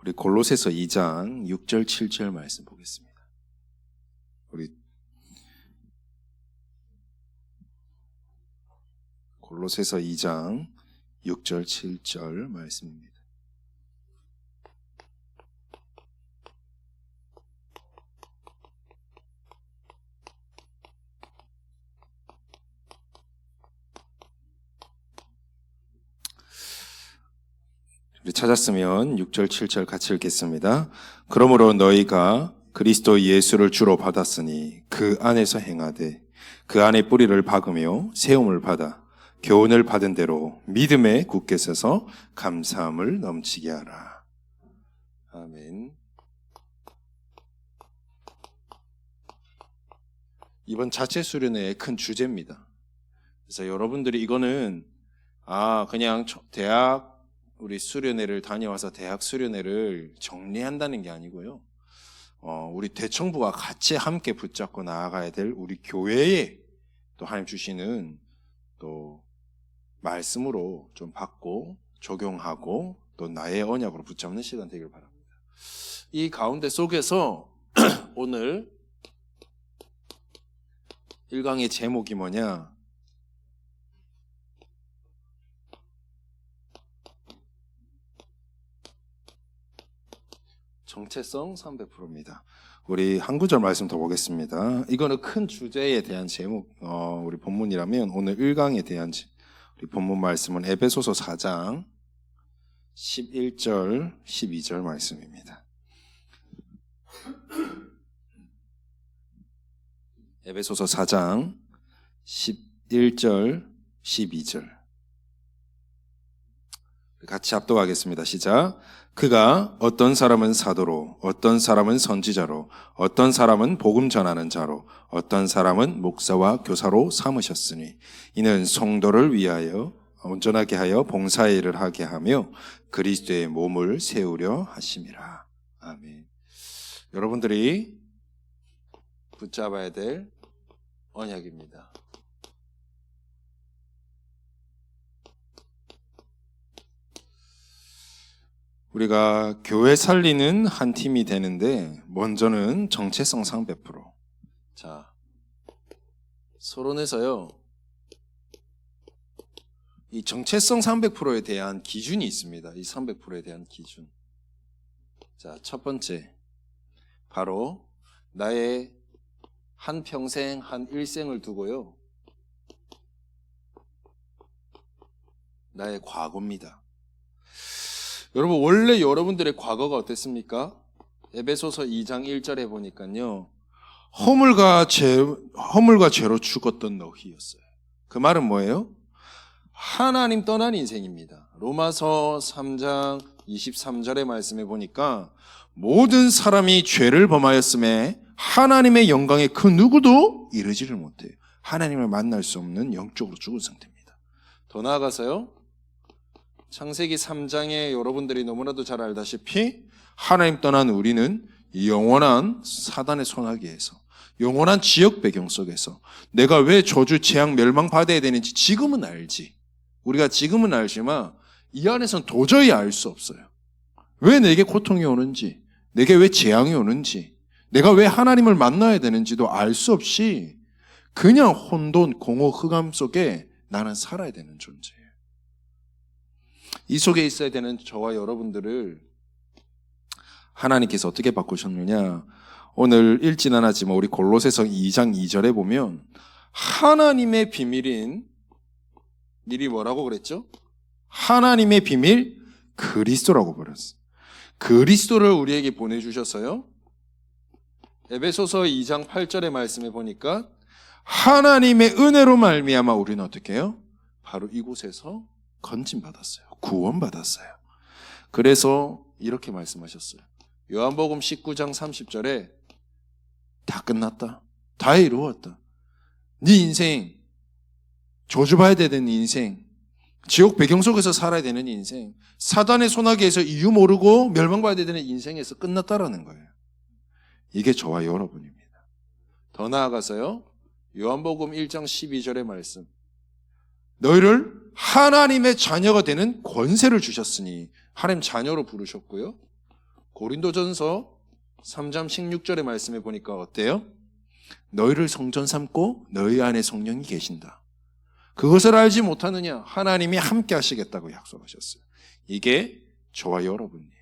우리 골로새서 2장 6절 7절 말씀 보겠습니다. 우리 골로새서 2장 6절 7절 말씀입니다. 찾았으면 6절 7절 같이 읽겠습니다. 그러므로 너희가 그리스도 예수를 주로 받았으니 그 안에서 행하되 그 안에 뿌리를 박으며 세움을 받아 교훈을 받은 대로 믿음에 굳게 서서 감사함을 넘치게 하라. 아멘. 이번 자체 수련회의 큰 주제입니다. 그래서 여러분들이 이거는 그냥 대학 우리 수련회를 다녀와서 대학 수련회를 정리한다는 게 아니고요. 우리 대청부가 같이 함께 붙잡고 나아가야 될 우리 교회에 또 하나님 주시는 또 말씀으로 좀 받고 적용하고 또 나의 언약으로 붙잡는 시간 되길 바랍니다. 이 가운데 속에서 오늘 1강의 제목이 뭐냐? 정체성 300%입니다. 우리 한 구절 말씀 더 보겠습니다. 이거는 큰 주제에 대한 제목, 우리 본문이라면 오늘 1강에 대한 우리 본문 말씀은 에베소서 4장 11절, 12절 말씀입니다. 에베소서 4장 11절, 12절 같이 합독하겠습니다. 시작. 그가 어떤 사람은 사도로, 어떤 사람은 선지자로, 어떤 사람은 복음 전하는 자로, 어떤 사람은 목사와 교사로 삼으셨으니 이는 성도를 위하여 온전하게 하여 봉사의 일을 하게 하며 그리스도의 몸을 세우려 하심이라. 아멘. 여러분들이 붙잡아야 될 언약입니다. 우리가 교회 살리는 한 팀이 되는데 먼저는 정체성 300%. 자, 서론에서요. 이 정체성 300%에 대한 기준이 있습니다. 이 300%에 대한 기준. 자, 첫 번째. 바로 나의 한 평생, 한 일생을 두고요. 나의 과거입니다. 여러분, 원래 여러분들의 과거가 어땠습니까? 에베소서 2장 1절에 보니까요. 허물과 죄로 죽었던 너희였어요. 그 말은 뭐예요? 하나님 떠난 인생입니다. 로마서 3장 23절의 말씀에 보니까 모든 사람이 죄를 범하였음에 하나님의 영광에 그 누구도 이르지를 못해요. 하나님을 만날 수 없는 영적으로 죽은 상태입니다. 더 나아가서요. 창세기 3장에 여러분들이 너무나도 잘 알다시피 하나님 떠난 우리는 영원한 사단의 손아귀에서 영원한 지역 배경 속에서 내가 왜 저주 재앙 멸망받아야 되는지 지금은 알지. 우리가 지금은 알지만 이 안에서는 도저히 알 수 없어요. 왜 내게 고통이 오는지, 내게 왜 재앙이 오는지, 내가 왜 하나님을 만나야 되는지도 알 수 없이 그냥 혼돈, 공허, 흑암 속에 나는 살아야 되는 존재예요. 이 속에 있어야 되는 저와 여러분들을 하나님께서 어떻게 바꾸셨느냐? 오늘 읽진 않았지만 우리 골로새서 2장 2절에 보면 하나님의 비밀인 미리 뭐라고 그랬죠? 하나님의 비밀 그리스도라고 버렸어요. 그리스도를 우리에게 보내주셨어요. 에베소서 2장 8절의 말씀에 보니까 하나님의 은혜로 말미암아 우리는 어떻게 해요? 바로 이곳에서 건진받았어요. 구원받았어요. 그래서 이렇게 말씀하셨어요. 요한복음 19장 30절에 다 끝났다. 다 이루었다. 네 인생, 저주받아야 되는 인생, 지옥 배경 속에서 살아야 되는 인생, 사단의 손아귀에서 이유 모르고 멸망받아야 되는 인생에서 끝났다라는 거예요. 이게 저와 여러분입니다. 더 나아가서요. 요한복음 1장 12절의 말씀. 너희를 하나님의 자녀가 되는 권세를 주셨으니 하나님 자녀로 부르셨고요. 고린도전서 3장 16절의 말씀에 보니까 어때요? 너희를 성전 삼고 너희 안에 성령이 계신다. 그것을 알지 못하느냐? 하나님이 함께 하시겠다고 약속하셨어요. 이게 저와 여러분이에요.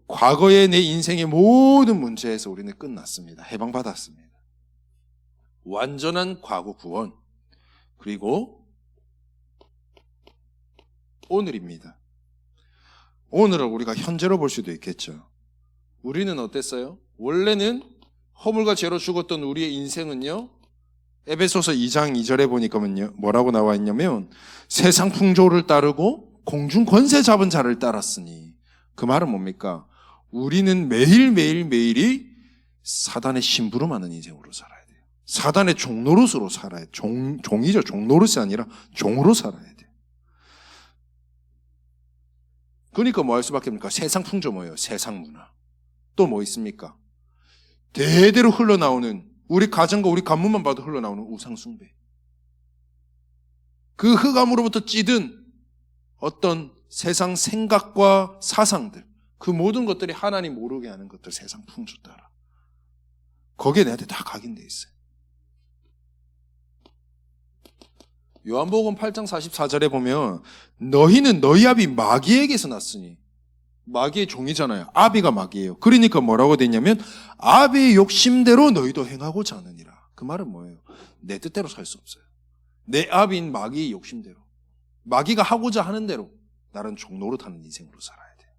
과거의 내 인생의 모든 문제에서 우리는 끝났습니다. 해방받았습니다. 완전한 과거 구원. 그리고 오늘입니다. 오늘을 우리가 현재로 볼 수도 있겠죠. 우리는 어땠어요? 원래는 허물과 죄로 죽었던 우리의 인생은요, 에베소서 2장 2절에 보니까 뭐라고 나와 있냐면, 세상 풍조를 따르고 공중 권세 잡은 자를 따랐으니, 그 말은 뭡니까? 우리는 매일이 사단의 심부름하는 인생으로 살아야 돼요. 사단의 종노릇으로 살아야 돼요. 종이죠. 종노릇이 아니라 종으로 살아야 돼요. 그러니까 뭐 할 수밖에 없습니까? 세상 풍조 뭐예요? 세상 문화. 또 뭐 있습니까? 대대로 흘러나오는, 우리 가정과 우리 가문만 봐도 흘러나오는 우상숭배. 그 흑암으로부터 찌든 어떤 세상 생각과 사상들, 그 모든 것들이 하나님 모르게 하는 것들, 세상 풍조 따라. 거기에 내한테 다 각인되어 있어요. 요한복음 8장 44절에 보면 너희는 너희 아비 마귀에게서 났으니, 마귀의 종이잖아요. 아비가 마귀예요. 그러니까 뭐라고 되냐면 아비의 욕심대로 너희도 행하고자 하느니라. 그 말은 뭐예요? 내 뜻대로 살 수 없어요. 내 아비인 마귀의 욕심대로, 마귀가 하고자 하는 대로 나는 종노릇하는 인생으로 살아야 돼요.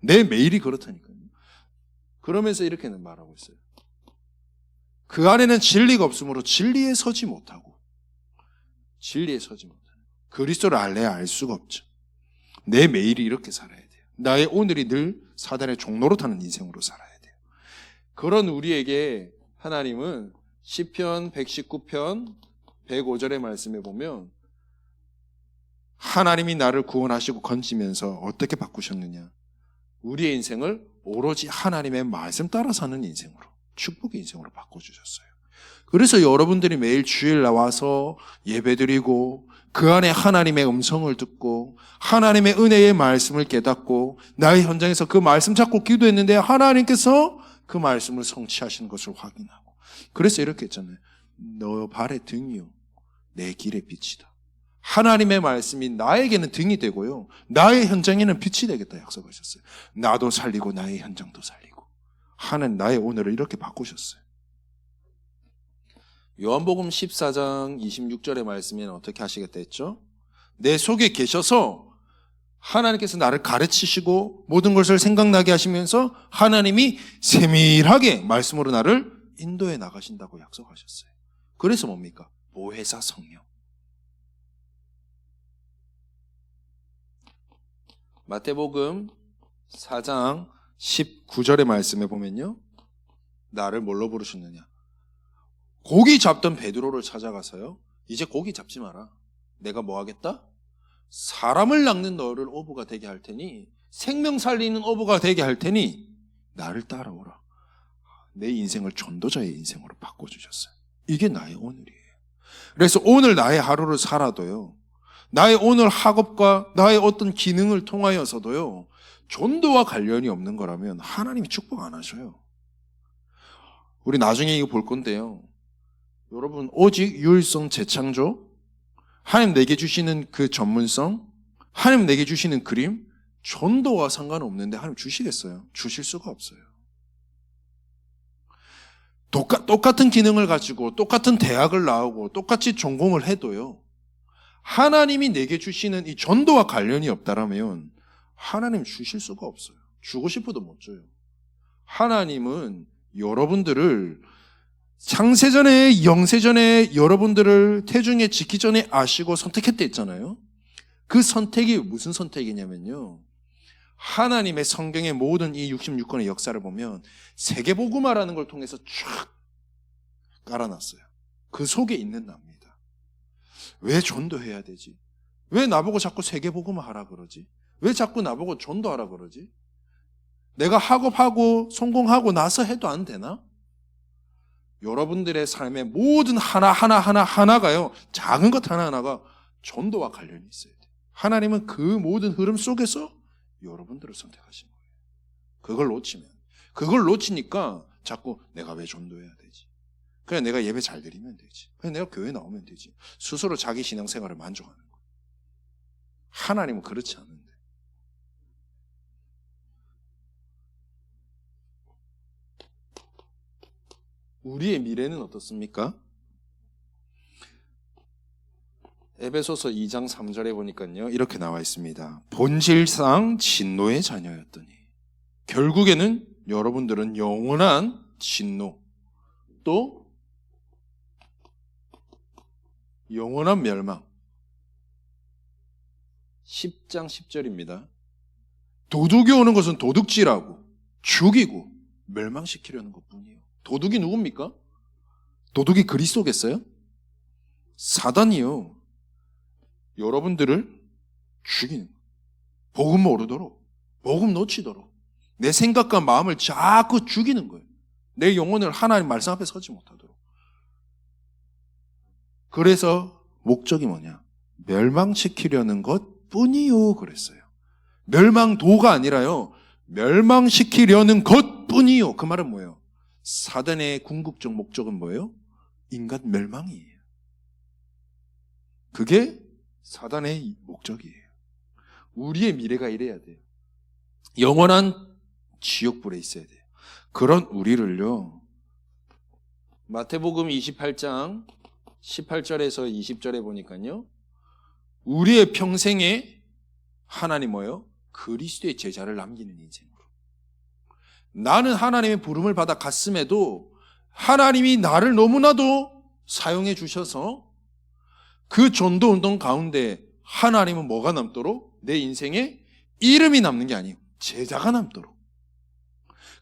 내 매일이 그렇다니까요. 그러면서 이렇게는 말하고 있어요. 그 안에는 진리가 없으므로 진리에 서지 못하고, 진리에 서지 못하는, 그리스도를 알래야 알 수가 없죠. 내 매일이 이렇게 살아야 돼요. 나의 오늘이 늘 사단의 종노릇하는 인생으로 살아야 돼요. 그런 우리에게 하나님은 시편 119편 105절의 말씀에 보면 하나님이 나를 구원하시고 건지면서 어떻게 바꾸셨느냐? 우리의 인생을 오로지 하나님의 말씀 따라 사는 인생으로, 축복의 인생으로 바꿔주셨어요. 그래서 여러분들이 매일 주일 나와서 예배드리고 그 안에 하나님의 음성을 듣고 하나님의 은혜의 말씀을 깨닫고 나의 현장에서 그 말씀 잡고 기도했는데 하나님께서 그 말씀을 성취하시는 것을 확인하고, 그래서 이렇게 했잖아요. 너 발의 등이요 내 길의 빛이다. 하나님의 말씀이 나에게는 등이 되고요, 나의 현장에는 빛이 되겠다 약속하셨어요. 나도 살리고 나의 현장도 살리고, 하나님 나의 오늘을 이렇게 바꾸셨어요. 요한복음 14장 26절의 말씀에는 어떻게 하시겠다 했죠? 내 속에 계셔서 하나님께서 나를 가르치시고 모든 것을 생각나게 하시면서 하나님이 세밀하게 말씀으로 나를 인도해 나가신다고 약속하셨어요. 그래서 뭡니까? 보혜사 성령. 마태복음 4장 19절의 말씀에 보면요, 나를 뭘로 부르셨느냐? 고기 잡던 베드로를 찾아가서요, 이제 고기 잡지 마라. 내가 뭐 하겠다? 사람을 낚는 너를 어부가 되게 할 테니, 생명 살리는 어부가 되게 할 테니 나를 따라오라. 내 인생을 전도자의 인생으로 바꿔주셨어요. 이게 나의 오늘이에요. 그래서 오늘 나의 하루를 살아도요, 나의 오늘 학업과 나의 어떤 기능을 통하여서도요, 전도와 관련이 없는 거라면 하나님이 축복 안 하셔요. 우리 나중에 이거 볼 건데요, 여러분, 오직 유일성 재창조, 하나님 내게 주시는 그 전문성, 하나님 내게 주시는 그림, 전도와 상관없는데 하나님 주시겠어요? 주실 수가 없어요. 똑같은 기능을 가지고 똑같은 대학을 나오고 똑같이 전공을 해도요, 하나님이 내게 주시는 이 전도와 관련이 없다라면 하나님 주실 수가 없어요. 주고 싶어도 못 줘요. 하나님은 여러분들을 창세전에, 영세전에 여러분들을 태중에 짓기 전에 아시고 선택했다 했잖아요. 그 선택이 무슨 선택이냐면요, 하나님의 성경의 모든 이 66권의 역사를 보면 세계복음화라는 걸 통해서 쫙 깔아놨어요. 그 속에 있는 납니다. 왜 전도해야 되지? 왜 나보고 자꾸 세계복음화 하라 그러지? 왜 자꾸 나보고 전도하라 그러지? 내가 학업하고 성공하고 나서 안 되나? 여러분들의 삶의 모든 하나가요, 작은 것 하나하나가 전도와 관련이 있어야 돼요. 하나님은 그 모든 흐름 속에서 여러분들을 선택하신 거예요. 그걸 놓치면. 그걸 놓치니까 자꾸 내가 왜 전도해야 되지? 그냥 내가 예배 잘 드리면 되지. 그냥 내가 교회 나오면 되지. 스스로 자기 신앙생활을 만족하는 거예요. 하나님은 그렇지 않은데. 우리의 미래는 어떻습니까? 에베소서 2장 3절에 보니까요, 이렇게 나와 있습니다. 본질상 진노의 자녀였더니 결국에는 여러분들은 영원한 진노, 또 영원한 멸망. 10장 10절입니다. 도둑이 오는 것은 도둑질하고 죽이고 멸망시키려는 것뿐이에요. 도둑이 누굽니까? 도둑이 그리스도겠어요? 사단이요. 여러분들을 죽이는, 복음 모르도록, 복음 놓치도록 내 생각과 마음을 자꾸 죽이는 거예요. 내 영혼을 하나님 말씀 앞에 서지 못하도록. 그래서 목적이 뭐냐? 멸망시키려는 것뿐이요 그랬어요. 멸망도가 아니라요, 멸망시키려는 것뿐이요. 그 말은 뭐예요? 사단의 궁극적 목적은 뭐예요? 인간 멸망이에요. 그게 사단의 목적이에요. 우리의 미래가 이래야 돼요. 영원한 지옥불에 있어야 돼요. 그런 우리를요, 마태복음 28장 18절에서 20절에 보니까요, 우리의 평생에 하나님 뭐예요? 그리스도의 제자를 남기는 인생으로. 나는 하나님의 부름을 받아 갔음에도 하나님이 나를 너무나도 사용해 주셔서 그 전도 운동 가운데 하나님은 뭐가 남도록? 내 인생에 이름이 남는 게 아니에요. 제자가 남도록.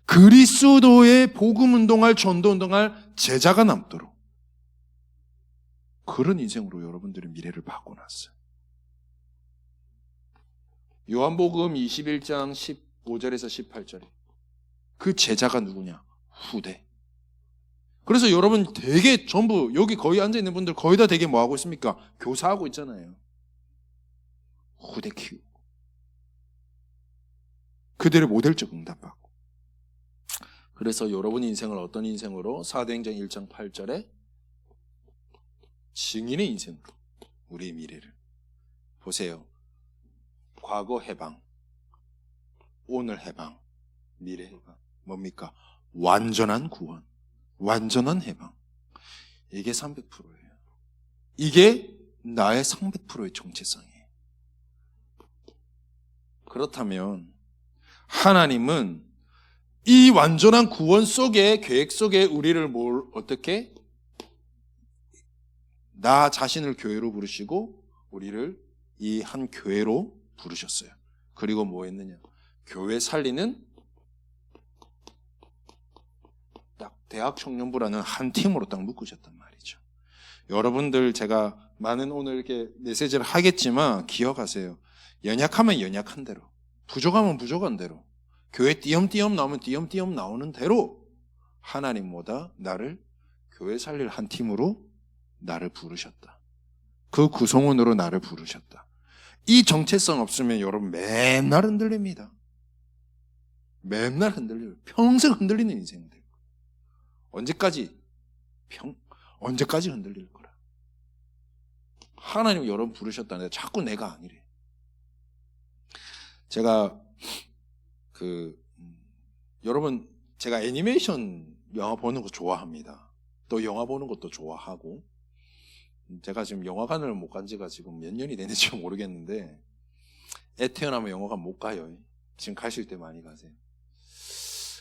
그리스도의 복음 운동할, 전도 운동할 제자가 남도록. 그런 인생으로 여러분들의 미래를 바꿔놨어요. 요한복음 21장 15절에서 18절에 그 제자가 누구냐? 후대. 그래서 여러분 되게 전부 여기 거의 앉아있는 분들 거의 다 되게 뭐하고 있습니까? 교사하고 있잖아요. 후대 키우고 그들의 모델적 응답받고. 그래서 여러분 인생을 어떤 인생으로? 사도행전 1장 8절에 증인의 인생으로 우리의 미래를 보세요. 과거 해방, 오늘 해방, 미래 해방. 뭡니까? 완전한 구원, 완전한 해방. 이게 300%예요. 이게 나의 300%의 정체성이에요. 그렇다면 하나님은 이 완전한 구원 속에, 계획 속에 우리를 어떻게? 나 자신을 교회로 부르시고 우리를 이 한 교회로 부르셨어요. 그리고 뭐 했느냐? 교회 살리는 딱 대학 청년부라는 한 팀으로 딱 묶으셨단 말이죠. 여러분들 제가 많은 오늘 이렇게 메시지를 하겠지만 기억하세요. 연약하면 연약한 대로, 부족하면 부족한 대로, 교회 띄엄띄엄 나오면 띄엄띄엄 나오는 대로 하나님보다 나를 교회 살릴 한 팀으로 나를 부르셨다. 그 구성원으로 나를 부르셨다. 이 정체성 없으면 여러분 맨날 흔들립니다. 맨날 흔들려요. 평생 흔들리는 인생이 돼요. 언제까지? 언제까지 흔들릴 거라. 하나님 여러분 부르셨다는데 자꾸 내가 아니래. 제가 여러분 제가 애니메이션 영화 보는 거 좋아합니다. 또 영화 보는 것도 좋아하고, 제가 지금 영화관을 못 간 지가 지금 몇 년이 됐는지 모르겠는데, 애 태어나면 영화관 못 가요. 지금 가실 때 많이 가세요.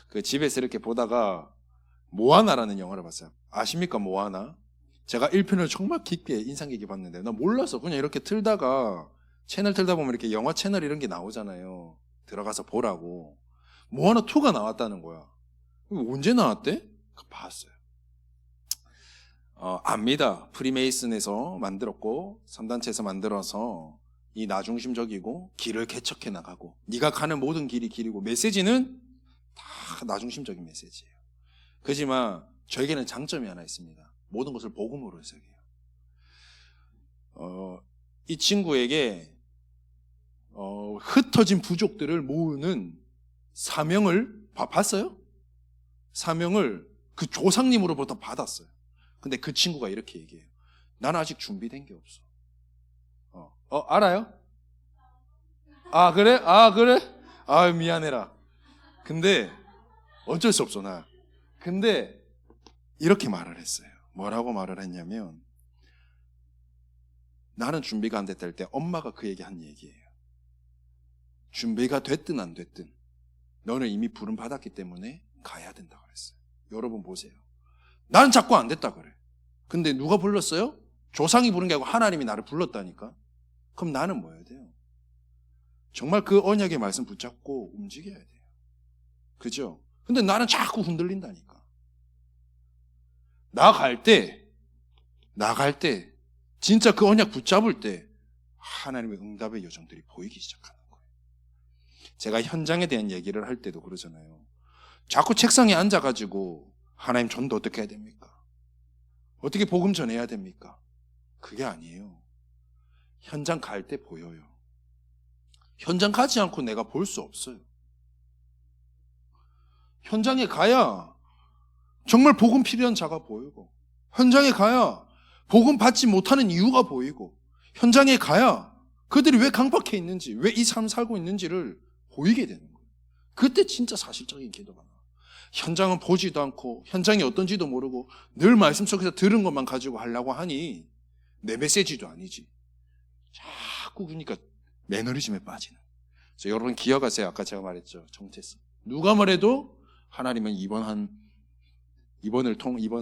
그 집에서 이렇게 보다가 모아나라는 영화를 봤어요. 아십니까? 모아나? 제가 1편을 정말 깊게 인상 깊게 봤는데 나 몰라서 그냥 이렇게 틀다가 채널 틀다 보면 이렇게 영화 채널 이런 게 나오잖아요. 들어가서 보라고. 모아나 2가 나왔다는 거야. 언제 나왔대? 봤어요. 압니다. 프리메이슨에서 만들었고 3단체에서 만들어서 이 나중심적이고 길을 개척해 나가고 네가 가는 모든 길이 길이고, 메시지는 다 나중심적인 메시지예요. 그렇지만 저에게는 장점이 하나 있습니다. 모든 것을 복음으로 해석해요. 이 친구에게 흩어진 부족들을 모으는 사명을 봤어요? 사명을 그 조상님으로부터 받았어요. 근데 그 친구가 이렇게 얘기해요. 나는 아직 준비된 게 없어. 알아요? 아, 그래? 아, 그래? 아, 미안해라. 근데 어쩔 수 없어, 나. 근데 이렇게 말을 했어요. 뭐라고 말을 했냐면, 나는 준비가 안 됐다 할 때 엄마가 그 얘기 한 얘기예요. 준비가 됐든 안 됐든 너는 이미 부름 받았기 때문에 가야 된다 그랬어요. 여러분 보세요. 나는 자꾸 안 됐다 그래. 근데 누가 불렀어요? 조상이 부른 게 아니고 하나님이 나를 불렀다니까. 그럼 나는 뭐 해야 돼요? 정말 그 언약의 말씀 붙잡고 움직여야 돼요. 그죠? 근데 나는 자꾸 흔들린다니까. 나갈 때 진짜 그 언약 붙잡을 때 하나님의 응답의 여정들이 보이기 시작하는 거예요. 제가 현장에 대한 얘기를 할 때도 그러잖아요. 자꾸 책상에 앉아가지고 하나님 전도 어떻게 해야 됩니까? 어떻게 복음 전해야 됩니까? 그게 아니에요. 현장 갈 때 보여요. 현장 가지 않고 내가 볼 수 없어요. 현장에 가야 정말 복음 필요한 자가 보이고, 현장에 가야 복음 받지 못하는 이유가 보이고, 현장에 가야 그들이 왜 강박해 있는지, 왜 이 삶 살고 있는지를 보이게 되는 거예요. 그때 진짜 사실적인 기도가 나와요. 현장은 보지도 않고 현장이 어떤지도 모르고 늘 말씀 속에서 들은 것만 가지고 하려고 하니 내 메시지도 아니지. 자꾸 그러니까 매너리즘에 빠지는. 그래서 여러분 기억하세요. 아까 제가 말했죠. 정체성. 누가 말해도 하나님은 이번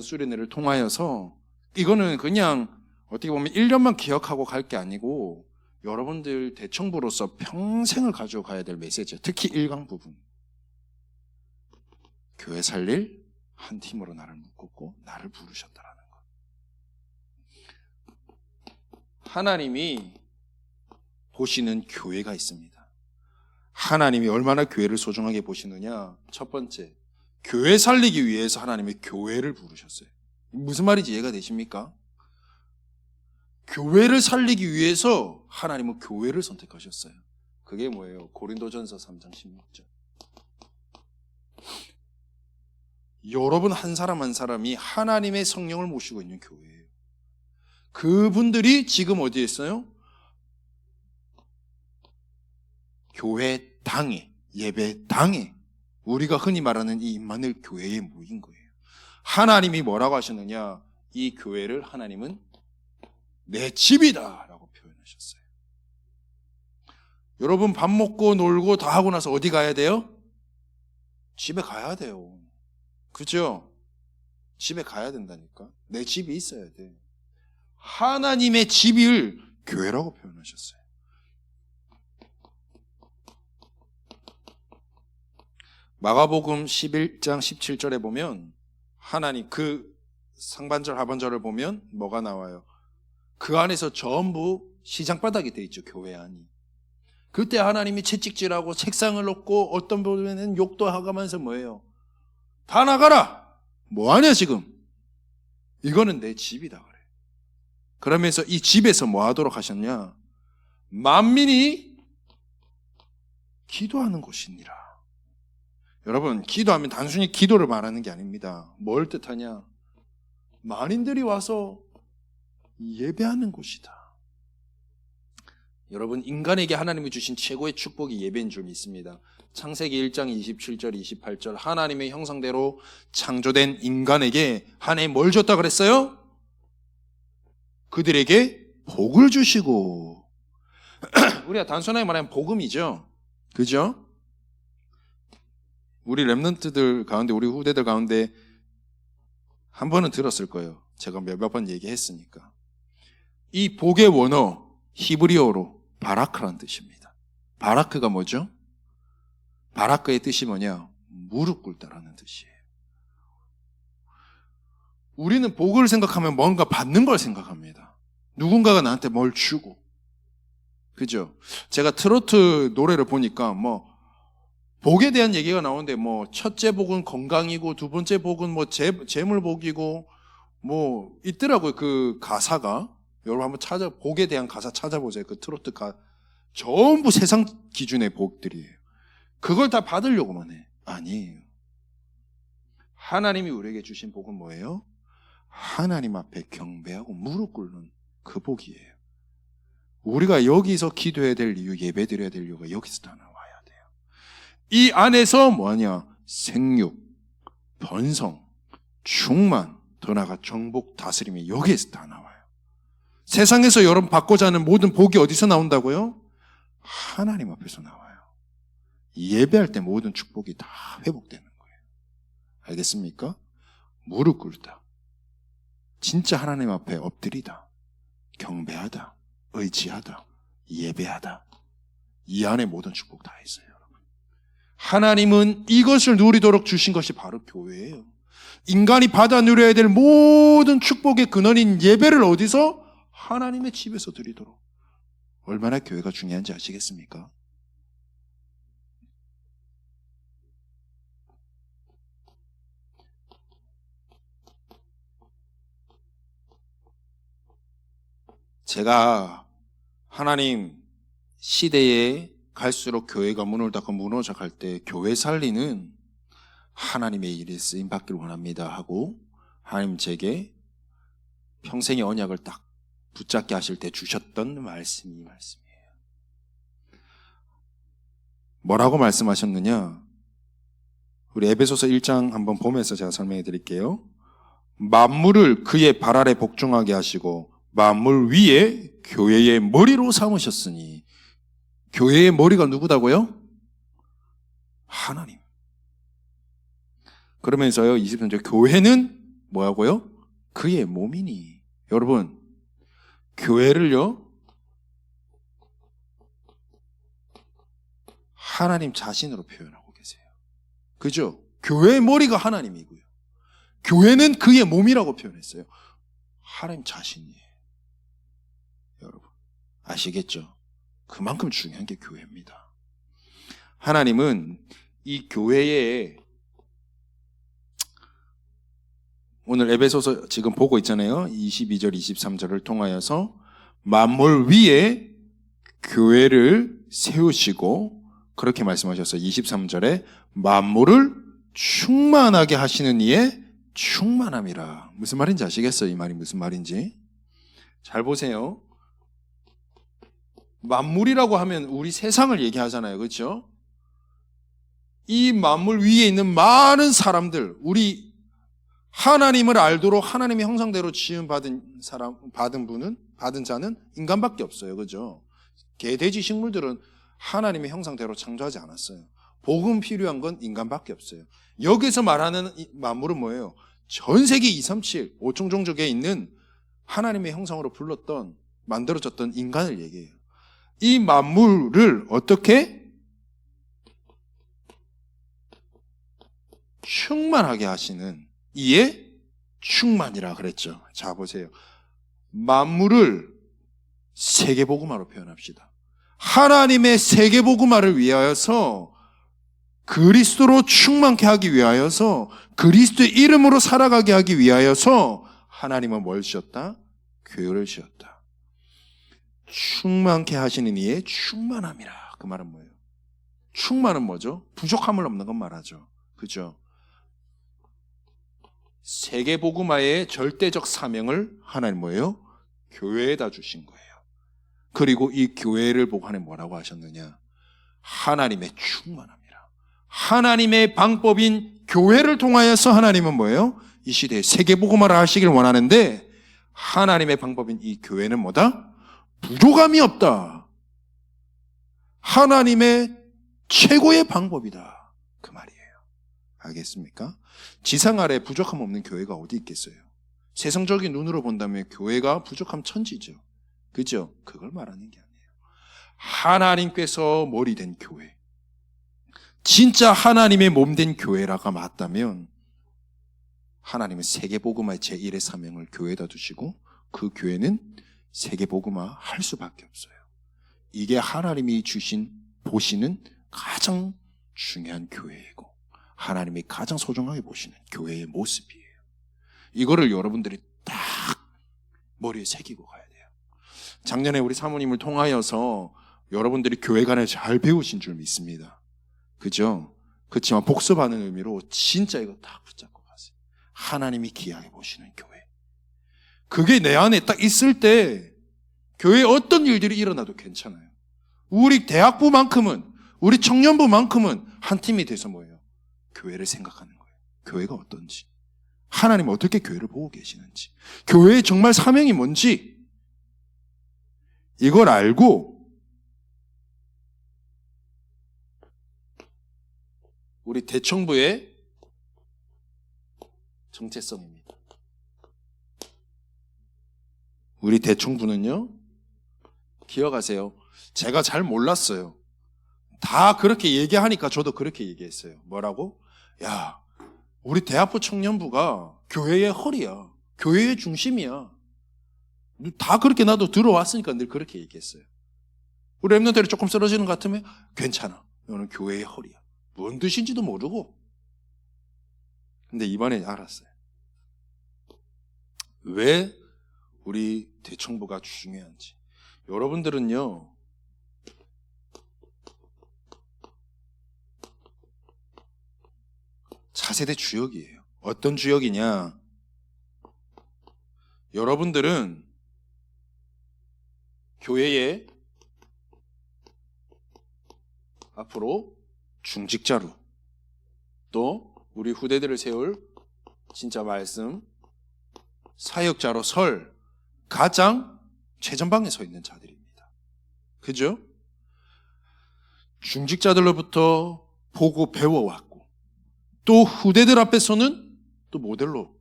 수련회를 통하여서 이거는 그냥 어떻게 보면 1년만 기억하고 갈 게 아니고 여러분들 대청부로서 평생을 가지고 가야 될 메시지예요. 특히 1강 부분. 교회 살릴 한 팀으로 나를 묶었고 나를 부르셨다라는 것. 하나님이 보시는 교회가 있습니다. 하나님이 얼마나 교회를 소중하게 보시느냐. 첫 번째, 교회 살리기 위해서 하나님이 교회를 부르셨어요. 무슨 말인지 이해가 되십니까? 교회를 살리기 위해서 하나님은 교회를 선택하셨어요. 그게 뭐예요? 고린도전서 3장 16절. 여러분 한 사람 한 사람이 하나님의 성령을 모시고 있는 교회예요. 그분들이 지금 어디에 있어요? 교회당에, 예배당에 우리가 흔히 말하는 이 임마누엘 교회에 모인 거예요. 하나님이 뭐라고 하셨느냐? 이 교회를 하나님은 내 집이다 라고 표현하셨어요. 여러분 밥 먹고 놀고 다 하고 나서 어디 가야 돼요? 집에 가야 돼요. 그죠? 집에 가야 된다니까. 내 집이 있어야 돼. 하나님의 집을 교회라고 표현하셨어요. 마가복음 11장 17절에 보면 하나님 그 상반절 하반절을 보면 뭐가 나와요? 그 안에서 전부 시장바닥이 돼 있죠. 교회 안이. 그때 하나님이 채찍질하고 책상을 놓고 어떤 부분에는 욕도 하면서 뭐예요? 다 나가라! 뭐하냐 지금? 이거는 내 집이다 그래. 그러면서 이 집에서 뭐 하도록 하셨냐? 만민이 기도하는 곳이니라. 여러분 기도하면 단순히 기도를 말하는 게 아닙니다. 뭘 뜻하냐? 만인들이 와서 예배하는 곳이다. 여러분 인간에게 하나님이 주신 최고의 축복이 예배인 줄 믿습니다. 창세기 1장 27절 28절 하나님의 형상대로 창조된 인간에게 하나님 뭘 줬다 그랬어요? 그들에게 복을 주시고 우리가 단순하게 말하면 복음이죠. 그죠? 우리 랩런트들 가운데 우리 후대들 가운데 한 번은 들었을 거예요. 제가 몇 번 얘기했으니까. 이 복의 원어 히브리어로 바라크라는 뜻입니다. 바라크가 뭐죠? 바라크의 뜻이 뭐냐? 무릎 꿇다라는 뜻이에요. 우리는 복을 생각하면 뭔가 받는 걸 생각합니다. 누군가가 나한테 뭘 주고. 그죠? 제가 트로트 노래를 보니까 복에 대한 얘기가 나오는데 첫째 복은 건강이고 두 번째 복은 재물복이고 있더라고요. 그 가사가. 여러분 한번 복에 대한 가사 찾아보세요. 그 트로트 전부 세상 기준의 복들이에요. 그걸 다 받으려고만 해. 아니에요. 하나님이 우리에게 주신 복은 뭐예요? 하나님 앞에 경배하고 무릎 꿇는 그 복이에요. 우리가 여기서 기도해야 될 이유, 예배드려야 될 이유가 여기서 다 나와야 돼요. 이 안에서 뭐냐? 생육, 번성, 충만, 더 나아가 정복, 다스림이 여기에서 다 나와요. 세상에서 여러분 받고자 하는 모든 복이 어디서 나온다고요? 하나님 앞에서 나와요. 예배할 때 모든 축복이 다 회복되는 거예요. 알겠습니까? 무릎 꿇다. 진짜 하나님 앞에 엎드리다. 경배하다. 의지하다. 예배하다. 이 안에 모든 축복 다 있어요, 여러분. 하나님은 이것을 누리도록 주신 것이 바로 교회예요. 인간이 받아 누려야 될 모든 축복의 근원인 예배를 어디서? 하나님의 집에서 드리도록. 얼마나 교회가 중요한지 아시겠습니까? 제가 하나님 시대에 갈수록 교회가 문을 닫고 무너져 갈 때 교회 살리는 하나님의 일에 쓰임 받기를 원합니다 하고 하나님 제게 평생의 언약을 딱 붙잡게 하실 때 주셨던 말씀이 이 말씀이에요. 뭐라고 말씀하셨느냐? 우리 에베소서 1장 한번 보면서 제가 설명해 드릴게요. 만물을 그의 발 아래 복종하게 하시고 만물 위에 교회의 머리로 삼으셨으니 교회의 머리가 누구다고요? 하나님. 그러면서요 23절 교회는 뭐하고요? 그의 몸이니. 여러분 교회를요 하나님 자신으로 표현하고 계세요. 그죠? 교회의 머리가 하나님이고요. 교회는 그의 몸이라고 표현했어요. 하나님 자신이에요. 여러분 아시겠죠? 그만큼 중요한 게 교회입니다. 하나님은 이 교회에 오늘 에베소서 지금 보고 있잖아요. 22절 23절을 통하여서 만물 위에 교회를 세우시고 그렇게 말씀하셨어요. 23절에 만물을 충만하게 하시는 이의 충만함이라. 무슨 말인지 아시겠어요? 이 말이 무슨 말인지. 잘 보세요. 만물이라고 하면 우리 세상을 얘기하잖아요. 그렇죠? 이 만물 위에 있는 많은 사람들, 우리 하나님을 알도록 하나님의 형상대로 지음 받은 자는 인간밖에 없어요. 그죠? 개, 돼지, 식물들은 하나님의 형상대로 창조하지 않았어요. 복음 필요한 건 인간밖에 없어요. 여기서 말하는 만물은 뭐예요? 전 세계 237, 5총 종족에 있는 하나님의 형상으로 불렀던, 만들어졌던 인간을 얘기해요. 이 만물을 어떻게? 충만하게 하시는 이에 충만이라 그랬죠. 자 보세요. 만물을 세계복음화로 표현합시다. 하나님의 세계복음화를 위하여서 그리스도로 충만케 하기 위하여서 그리스도의 이름으로 살아가게 하기 위하여서 하나님은 뭘 지었다? 교회를 지었다. 충만케 하시는 이의 충만함이라. 그 말은 뭐예요? 충만은 뭐죠? 부족함을 없는 건 말하죠. 그죠? 세계복음화의 절대적 사명을 하나님 뭐예요? 교회에다 주신 거예요. 그리고 이 교회를 보고 하나님 뭐라고 하셨느냐? 하나님의 충만함이라. 하나님의 방법인 교회를 통하여서 하나님은 뭐예요? 이 시대에 세계복음화를 하시길 원하는데 하나님의 방법인 이 교회는 뭐다? 부족함이 없다. 하나님의 최고의 방법이다. 그 말이에요. 알겠습니까? 지상 아래 부족함 없는 교회가 어디 있겠어요? 세상적인 눈으로 본다면 교회가 부족함 천지죠. 그죠? 그걸 말하는 게 아니에요. 하나님께서 머리 된 교회, 진짜 하나님의 몸 된 교회라가 맞다면 하나님은 세계복음화의 제1의 사명을 교회에다 두시고 그 교회는 세계복음화 할 수밖에 없어요. 이게 하나님이 보시는 가장 중요한 교회이고 하나님이 가장 소중하게 보시는 교회의 모습이에요. 이거를 여러분들이 딱 머리에 새기고 가야 돼요. 작년에 우리 사모님을 통하여서 여러분들이 교회 간에 잘 배우신 줄 믿습니다. 그죠? 그렇지만 복습하는 의미로 진짜 이거 딱 붙잡고 가세요. 하나님이 귀하게 보시는 교회. 그게 내 안에 딱 있을 때 교회에 어떤 일들이 일어나도 괜찮아요. 우리 대학부만큼은, 우리 청년부만큼은 한 팀이 돼서 뭐예요? 교회를 생각하는 거예요. 교회가 어떤지, 하나님 어떻게 교회를 보고 계시는지, 교회의 정말 사명이 뭔지 이걸 알고 우리 대청부의 정체성입니다. 우리 대청부는요, 기억하세요. 제가 잘 몰랐어요. 다 그렇게 얘기하니까 저도 그렇게 얘기했어요. 뭐라고? 야, 우리 대학부 청년부가 교회의 허리야. 교회의 중심이야. 다 그렇게 나도 들어왔으니까 늘 그렇게 얘기했어요. 우리 랩런트들이 조금 쓰러지는 것 같으면 괜찮아. 너는 교회의 허리야. 뭔 뜻인지도 모르고. 근데 이번에 알았어요. 왜 우리 대청부가 중요한지. 여러분들은요, 차세대 주역이에요. 어떤 주역이냐? 여러분들은 교회에 앞으로 중직자로, 또 우리 후대들을 세울 진짜 말씀 사역자로 설 가장 최전방에 서 있는 자들입니다. 그죠? 중직자들로부터 보고 배워왔고, 또 후대들 앞에서는 또 모델로,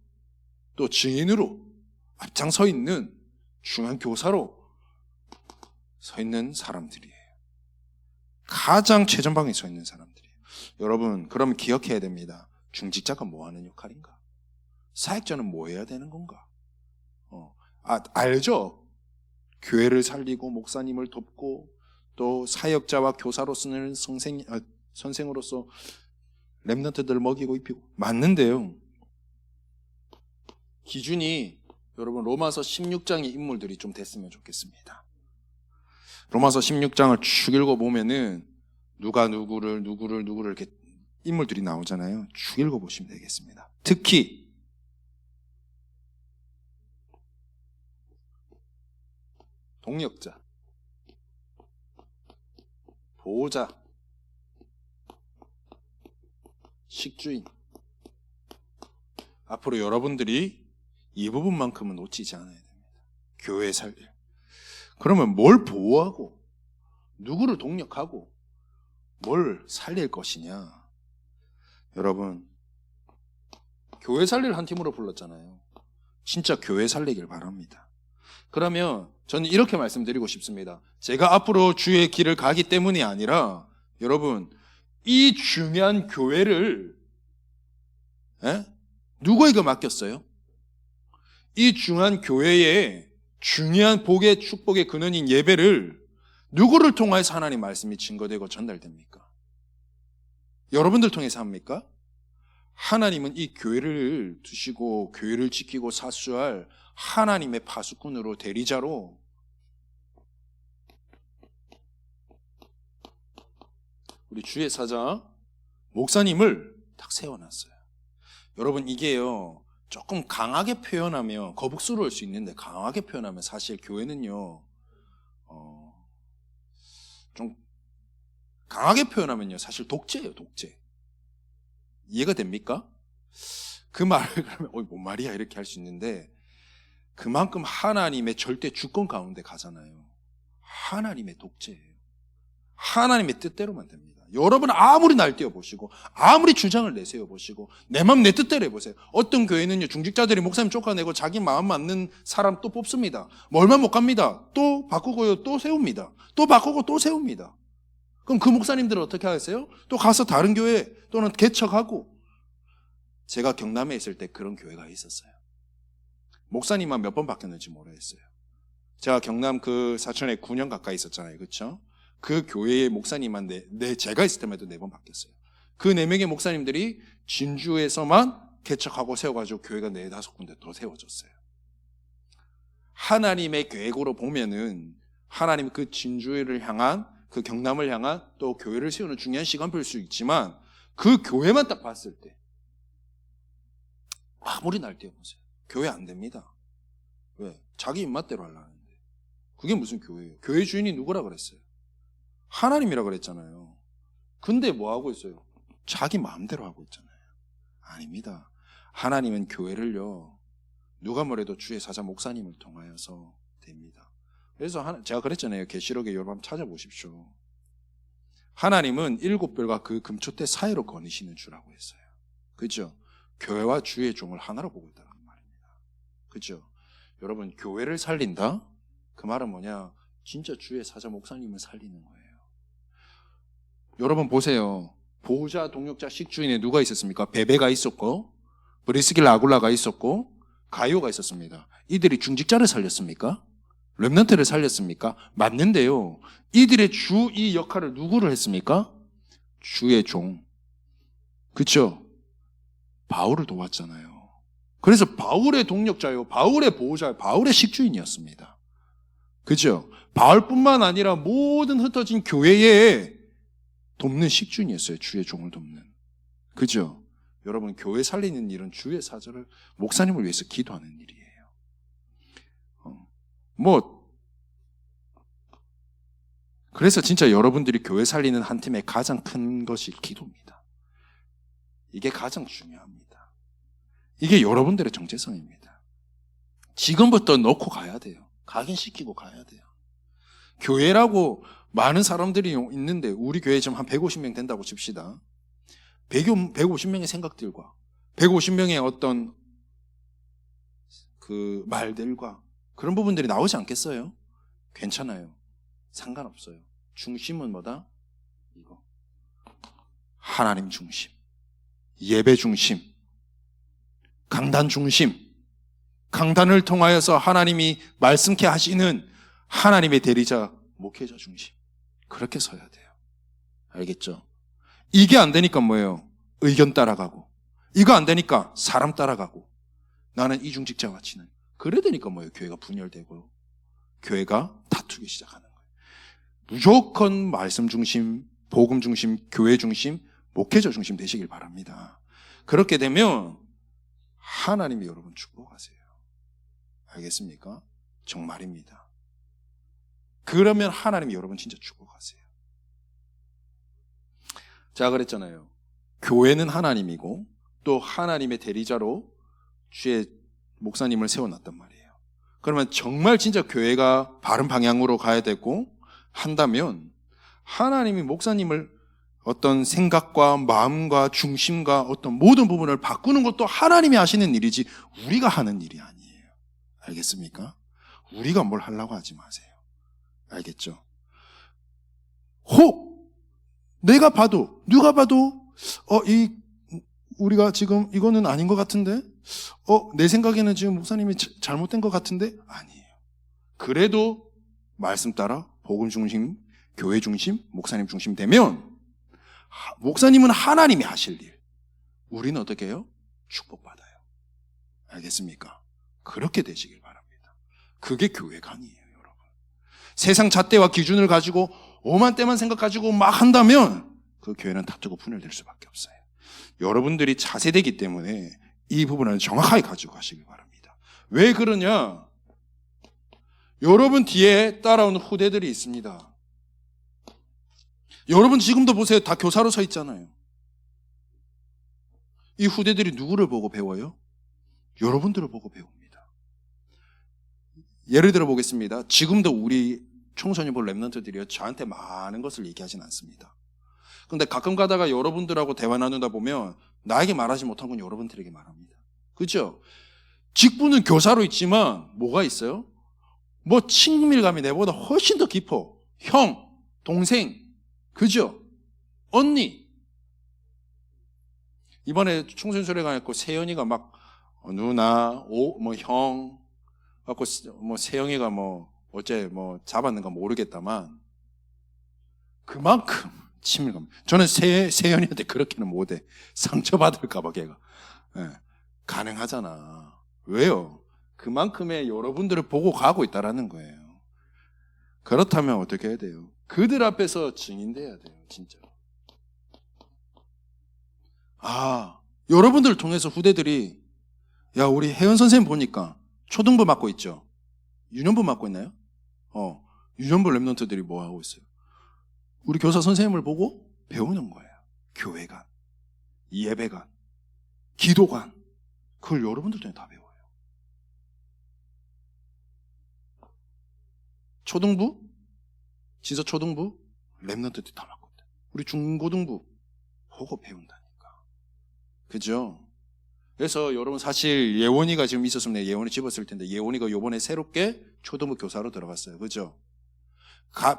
또 증인으로 앞장서 있는 중요한 교사로 서 있는 사람들이에요. 가장 최전방에 서 있는 사람들이에요. 여러분, 그럼 기억해야 됩니다. 중직자가 뭐 하는 역할인가? 사역자는 뭐 해야 되는 건가? 알죠? 교회를 살리고 목사님을 돕고 또 사역자와 교사로서는 선생으로서 렘넌트들 먹이고 입히고 맞는데요. 기준이 여러분 로마서 16장의 인물들이 좀 됐으면 좋겠습니다. 로마서 16장을 쭉 읽어보면은 누가 누구를 이렇게 인물들이 나오잖아요. 쭉 읽어보시면 되겠습니다. 특히 동력자, 보호자, 식주인. 앞으로 여러분들이 이 부분만큼은 놓치지 않아야 됩니다. 교회 살 일. 그러면 뭘 보호하고 누구를 동력하고 뭘 살릴 것이냐? 여러분, 교회 살릴 한 팀으로 불렀잖아요. 진짜 교회 살리길 바랍니다. 그러면 저는 이렇게 말씀드리고 싶습니다. 제가 앞으로 주의 길을 가기 때문이 아니라 여러분, 이 중요한 교회를 누구에게 맡겼어요? 이 중요한 교회의 중요한 복의 축복의 근원인 예배를 누구를 통해서 하나님 말씀이 증거되고 전달됩니까? 여러분들 통해서 합니까? 하나님은 이 교회를 두시고 교회를 지키고 사수할 하나님의 파수꾼으로, 대리자로 우리 주의 사자 목사님을 딱 세워놨어요. 여러분, 이게요 조금 강하게 표현하면 거북스러울 수 있는데, 강하게 표현하면 사실 교회는요 좀 강하게 표현하면요 사실 독재예요. 독재. 이해가 됩니까? 그 말을 그러면 뭔 말이야 이렇게 할 수 있는데, 그만큼 하나님의 절대 주권 가운데 가잖아요. 하나님의 독재예요. 하나님의 뜻대로만 됩니다. 여러분 아무리 날뛰어보시고 아무리 주장을 내세워보시고 내 마음 내 뜻대로 해보세요. 어떤 교회는요 중직자들이 목사님 쫓아내고 자기 마음 맞는 사람 또 뽑습니다. 뭐 얼마 못 갑니다. 또 바꾸고요 또 세웁니다. 또 바꾸고 또 세웁니다. 그럼 그 목사님들은 어떻게 하겠어요? 또 가서 다른 교회 또는 개척하고. 제가 경남에 있을 때 그런 교회가 있었어요. 목사님만 몇 번 바뀌었는지 모르겠어요. 제가 경남 그 사천에 9년 가까이 있었잖아요. 그렇죠? 그 교회의 목사님만 제가 있을 때만 해도 4번 바뀌었어요. 그 4명의 목사님들이 진주에서만 개척하고 세워가지고 교회가 4-5군데 더 세워졌어요. 하나님의 계획으로 보면은 하나님 그 진주를 향한 그 경남을 향한 또 교회를 세우는 중요한 시간표일 수 있지만 그 교회만 딱 봤을 때 아무리 날뛰어보세요. 교회 안 됩니다. 왜? 자기 입맛대로 하려는데. 그게 무슨 교회예요? 교회 주인이 누구라 그랬어요? 하나님이라 그랬잖아요. 근데 뭐 하고 있어요? 자기 마음대로 하고 있잖아요. 아닙니다. 하나님은 교회를요, 누가 뭐래도 주의 사자 목사님을 통하여서 됩니다. 그래서 제가 그랬잖아요. 계시록에 여러분 찾아보십시오. 하나님은 7별과 그 금초대 사이로 거니시는 주라고 했어요. 그죠? 교회와 주의 종을 하나로 보고 있다는 말입니다. 그죠? 여러분, 교회를 살린다? 그 말은 뭐냐? 진짜 주의 사자 목사님을 살리는 거예요. 여러분 보세요. 보호자, 동역자, 식주인에 누가 있었습니까? 베베가 있었고, 브리스길라, 아굴라가 있었고, 가이오가 있었습니다. 이들이 중직자를 살렸습니까? 렘넌트를 살렸습니까? 맞는데요. 이들의 주 이 역할을 누구를 했습니까? 주의 종. 그렇죠? 바울을 도왔잖아요. 그래서 바울의 동역자요, 바울의 보호자요, 바울의 식주인이었습니다. 그죠? 바울뿐만 아니라 모든 흩어진 교회에 돕는 식주인이었어요. 주의 종을 돕는. 그죠? 여러분, 교회 살리는 일은 주의 사자를, 목사님을 위해서 기도하는 일이에요. 그래서 진짜 여러분들이 교회 살리는 한 팀의 가장 큰 것이 기도입니다. 이게 가장 중요합니다. 이게 여러분들의 정체성입니다. 지금부터 넣고 가야 돼요. 각인시키고 가야 돼요. 교회라고 많은 사람들이 있는데 우리 교회 지금 한 150명 된다고 칩시다. 150명의 생각들과 150명의 어떤 그 말들과 그런 부분들이 나오지 않겠어요? 괜찮아요. 상관없어요. 중심은 뭐다? 이거. 하나님 중심, 예배 중심, 강단 중심, 강단을 통하여서 하나님이 말씀케 하시는 하나님의 대리자, 목회자 중심. 그렇게 서야 돼요. 알겠죠? 이게 안 되니까 뭐예요? 의견 따라가고, 이거 안 되니까 사람 따라가고, 나는 이중직자와 친해. 그래 되니까 뭐예요? 교회가 분열되고 교회가 다투기 시작하는 거예요. 무조건 말씀 중심, 복음 중심, 교회 중심, 목회자 중심 되시길 바랍니다. 그렇게 되면 하나님이 여러분 축복하세요. 알겠습니까? 정말입니다. 그러면 하나님이 여러분 진짜 축복하세요. 제가 그랬잖아요. 교회는 하나님이고 또 하나님의 대리자로 주의 목사님을 세워놨단 말이에요. 그러면 정말 진짜 교회가 바른 방향으로 가야 되고 한다면 하나님이 목사님을 어떤 생각과 마음과 중심과 어떤 모든 부분을 바꾸는 것도 하나님이 하시는 일이지 우리가 하는 일이 아니에요. 알겠습니까? 우리가 뭘 하려고 하지 마세요. 알겠죠? 혹 내가 봐도 누가 봐도 우리가 지금 이거는 아닌 것 같은데 내 생각에는 지금 목사님이 잘못된 것 같은데 아니에요. 그래도 말씀 따라 복음 중심, 교회 중심, 목사님 중심 되면 목사님은 하나님이 하실 일, 우리는 어떻게 해요? 축복받아요. 알겠습니까? 그렇게 되시길 바랍니다. 그게 교회가 아니에요, 여러분. 세상 잣대와 기준을 가지고 오만 때만 생각가지고 막 한다면 그 교회는 다투고 분열될 수밖에 없어요. 여러분들이 차세대이기 때문에 이 부분을 정확하게 가지고 가시길 바랍니다. 왜 그러냐? 여러분 뒤에 따라오는 후대들이 있습니다. 여러분 지금도 보세요. 다 교사로 서 있잖아요. 이 후대들이 누구를 보고 배워요? 여러분들을 보고 배웁니다. 예를 들어 보겠습니다. 지금도 우리 청소년부 렘넌트들이요, 저한테 많은 것을 얘기하진 않습니다. 근데 가끔 가다가 여러분들하고 대화 나누다 보면 나에게 말하지 못한 건 여러분들에게 말합니다. 그렇죠? 직분은 교사로 있지만 뭐가 있어요? 뭐 친밀감이 내보다 훨씬 더 깊어. 형, 동생, 그죠? 언니. 이번에 청소년소리가 가고 세연이가 막 누나, 형, 갖고 뭐 세영이가 뭐 어째 뭐 잡았는가 모르겠다만 그만큼 친밀감. 저는 세연이한테 그렇게는 못해. 상처받을까봐 걔가. 네. 가능하잖아. 왜요? 그만큼의 여러분들을 보고 가고 있다라는 거예요. 그렇다면 어떻게 해야 돼요? 그들 앞에서 증인돼야 돼요, 진짜. 여러분들을 통해서 후대들이, 야, 우리 혜연 선생님 보니까 초등부 맡고 있죠? 유년부 맡고 있나요? 유년부 랩런트들이 뭐 하고 있어요? 우리 교사 선생님을 보고 배우는 거예요. 교회관, 예배관, 기도관. 그걸 여러분들 통해 다 배워요. 초등부, 진서 초등부, 랩런트들이 다 맡고 있다. 우리 중고등부 보고 배운다니까. 그죠? 그래서 여러분 사실 예원이가 지금 있었으면 예원이 집었을 텐데 예원이가 요번에 새롭게 초등부 교사로 들어갔어요. 그죠?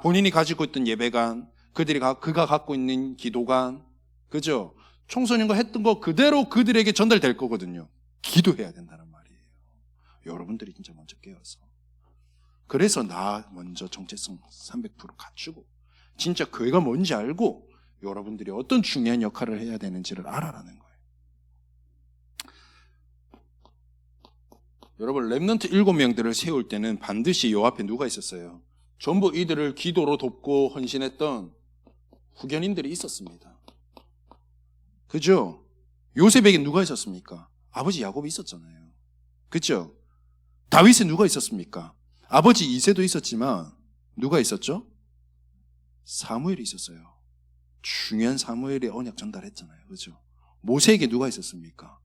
본인이 가지고 있던 예배관, 그가 갖고 있는 기도관, 그죠? 청소년과 했던 거 그대로 그들에게 전달될 거거든요. 기도해야 된다는 말이에요. 여러분들이 진짜 먼저 깨어서. 그래서 나 먼저 정체성 300% 갖추고 진짜 교회가 뭔지 알고 여러분들이 어떤 중요한 역할을 해야 되는지를 알아라는 거예요. 여러분 렘넌트 7명들을 세울 때는 반드시 요 앞에 누가 있었어요? 전부 이들을 기도로 돕고 헌신했던 후견인들이 있었습니다. 그죠? 요셉에게 누가 있었습니까? 아버지 야곱이 있었잖아요. 그죠? 다윗에 누가 있었습니까? 아버지 이새도 있었지만 누가 있었죠? 사무엘이 있었어요. 중요한 사무엘의 언약 전달했잖아요. 그죠? 모세에게 누가 있었습니까?